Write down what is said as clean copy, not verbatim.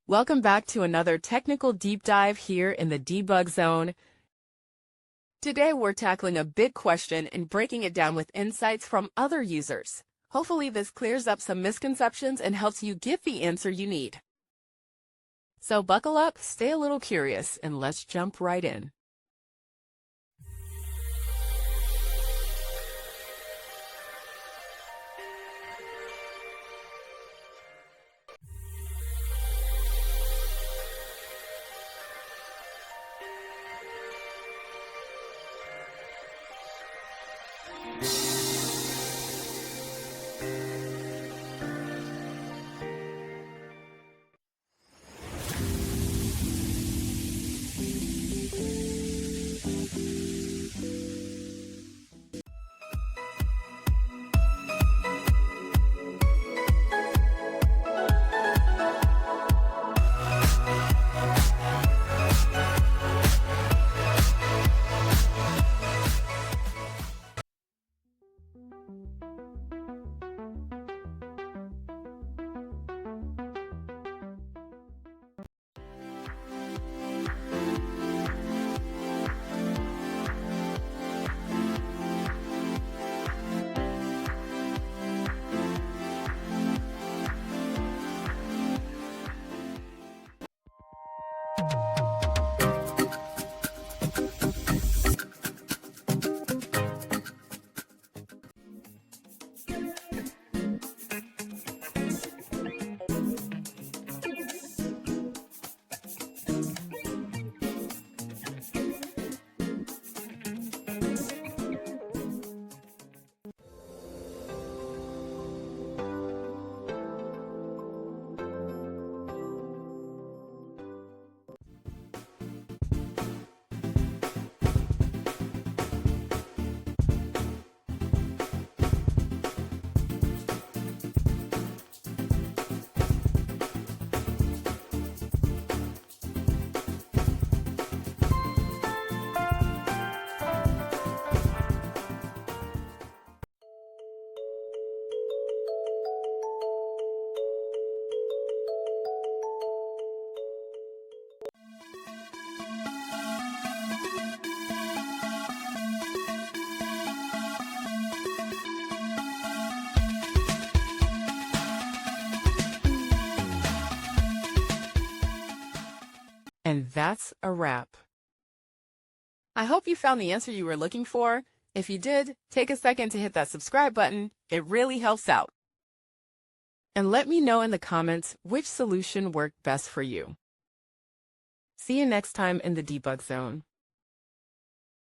Welcome back to another technical deep dive here in the debug zone. Today we're tackling a big question and breaking it down with insights from other users. Hopefully this clears up some misconceptions and helps you get the answer you need. So buckle up, stay a little curious, and let's jump right in. And that's a wrap. I hope you found the answer you were looking for. If you did, take a second to hit that subscribe button. It really helps out. And let me know in the comments which solution worked best for you. See you next time in the debug zone.